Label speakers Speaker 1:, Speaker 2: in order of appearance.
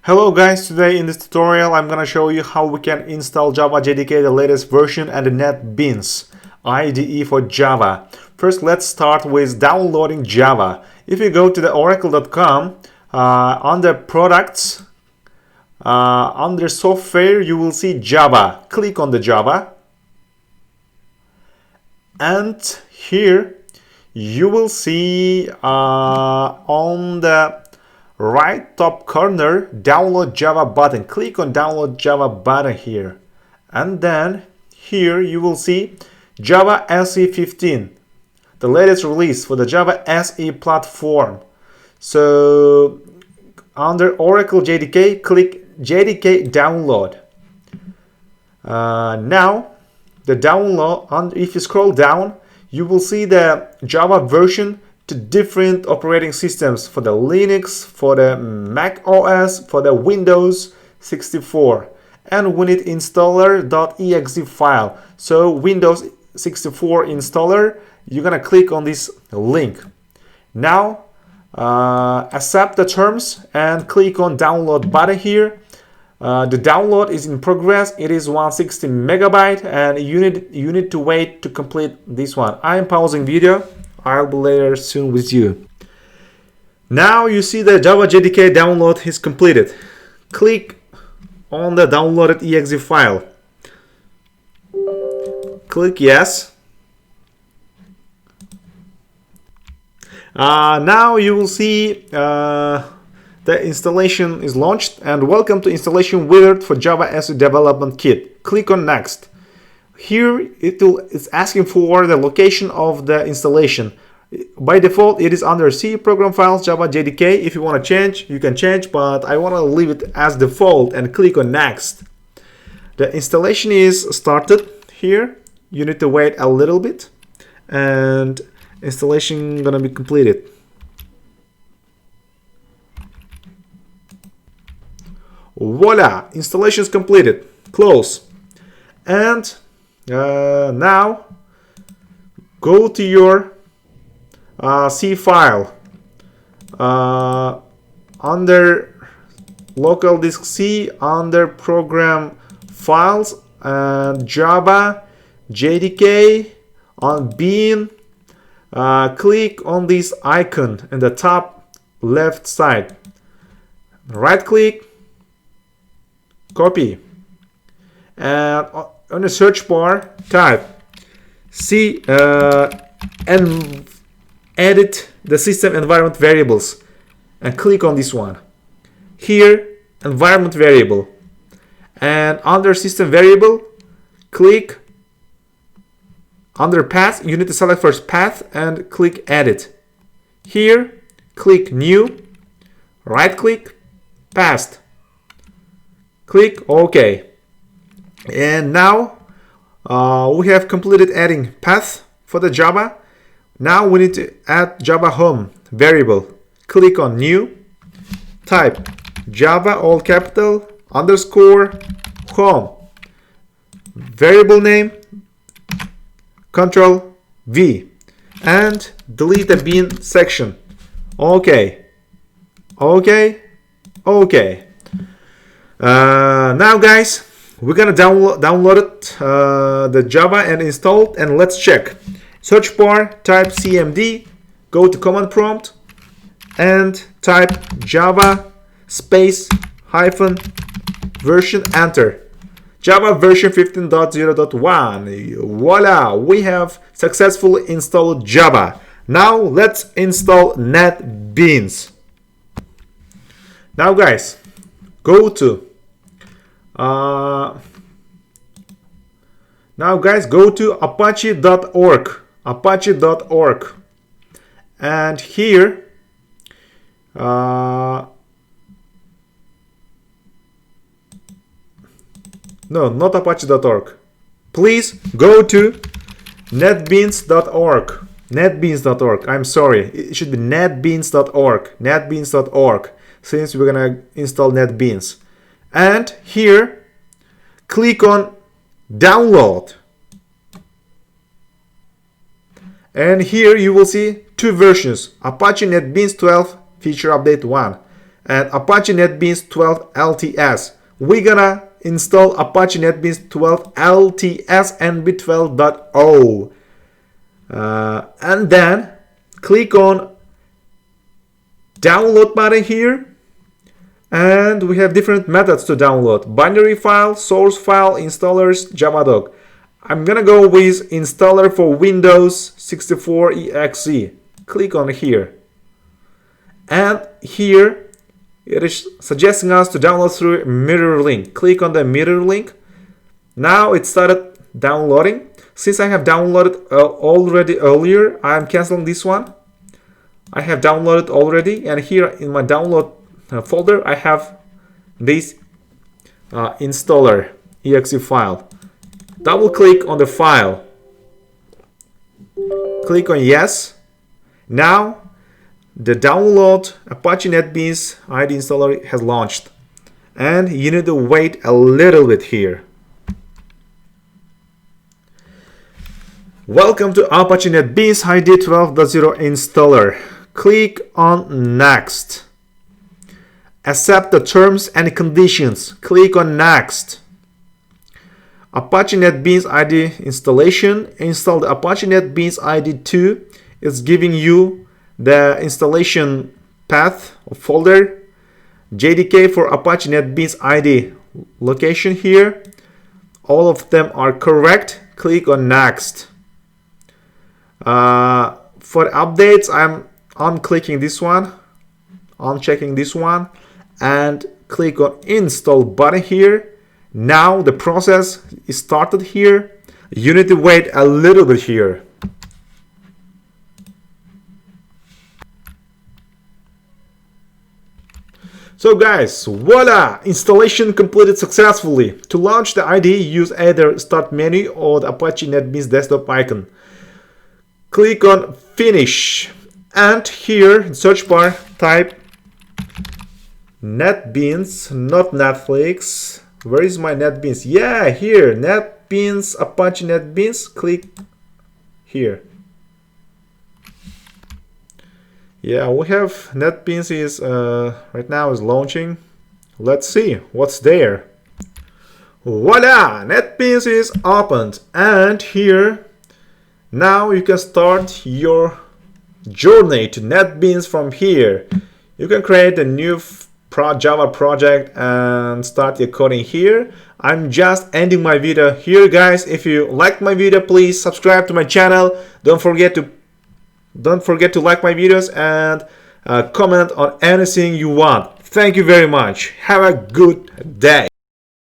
Speaker 1: Hello guys, today in this tutorial I'm gonna show you how we can install Java JDK, the latest version, and the NetBeans IDE for Java. First, let's start with downloading Java. If you go to the oracle.com, under products, under software, you will see Java. Click on the Java, and here you will see on the right top corner download Java button. Click on download Java button here, and then here you will see Java SE 15, the latest release for the Java SE platform. So under Oracle JDK, click JDK download. Now the download, if you scroll down, you will see the Java version to different operating systems for the Linux, for the Mac OS, for the Windows 64, and we need installer.exe file. So Windows 64 installer, you're gonna click on this link. Now accept the terms and click on download button here. The download is in progress. It is 160 megabyte, and you need to wait to complete this one. I am pausing video. I'll be later soon with you. Now you see the Java JDK download is completed. Click on the downloaded exe file. Click yes. Now you will see the installation is launched, and welcome to installation wizard for Java SE development kit. Click on next. Here it's asking for the location of the installation. By default it is under C program files Java JDK. If you want to change, you can change, but I want to leave it as default and click on next. The installation is started here. You need to wait a little bit and installation gonna be completed. Voila, installation is completed. Close. And now go to your C file under local disk C, under program files, and Java JDK on Bean. Click on this icon in the top left side. Right click, copy, and on the search bar type C and edit the system environment variables, and click on this one here, environment variable, and under system variable click under path. You need to select first path and click edit. Here click new, right click, paste, click OK. And now we have completed adding path for the Java. Now we need to add Java home variable. Click on new, type Java all capital underscore home, variable name Control V, and delete the bean section. OK, OK, OK. Now guys, we're gonna download it, the Java, and install it, and let's check. Search bar, type cmd, go to command prompt and type Java space hyphen version, enter. Java version 15.0.1. Voila, we have successfully installed Java. Now let's go to apache.org, and here no, not apache.org. Please go to netbeans.org. I'm sorry, it should be netbeans.org, since we're gonna install NetBeans. And here click on download, and here you will see two versions: Apache NetBeans 12 feature update 1 and Apache NetBeans 12 LTS. We're gonna install Apache NetBeans 12 LTS NB12.0. And then click on download button here, and we have different methods to download: binary file, source file, installers, Javadoc. I'm gonna go with installer for Windows 64 exe. Click on here, and here it is suggesting us to download through mirror link. Click on the mirror link. Now it started downloading. Since I have downloaded already earlier, I am canceling this one. I have downloaded already, and here in my download folder I have this installer exe file. Double click on the file. Click on yes. Now the download Apache NetBeans IDE installer has launched, and you need to wait a little bit here. Welcome to Apache NetBeans IDE 12.0 installer. Click on next. Accept the terms and conditions. Click on next. Apache NetBeans IDE installation. Install the Apache NetBeans IDE 2. It's giving you the installation path or folder. JDK for Apache NetBeans IDE location here. All of them are correct. Click on next. For updates, I'm unclicking this one, unchecking this one, and click on install button here. Now the process is started here. You need to wait a little bit here. So guys, voila! Installation completed successfully. To launch the IDE, use either Start menu or the Apache NetBeans desktop icon. Click on Finish, and here in search bar type NetBeans, not Netflix. Where is my NetBeans? Yeah, here, NetBeans, Apache NetBeans. Click here. Yeah, we have NetBeans is right now is launching. Let's see what's there. Voila! NetBeans is opened, and here now you can start your journey to NetBeans from here. You can create a new Java project and start your coding here. I'm just ending my video here, guys. If you liked my video, please subscribe to my channel. Don't forget to like my videos and comment on anything you want. Thank you very much. Have a good day.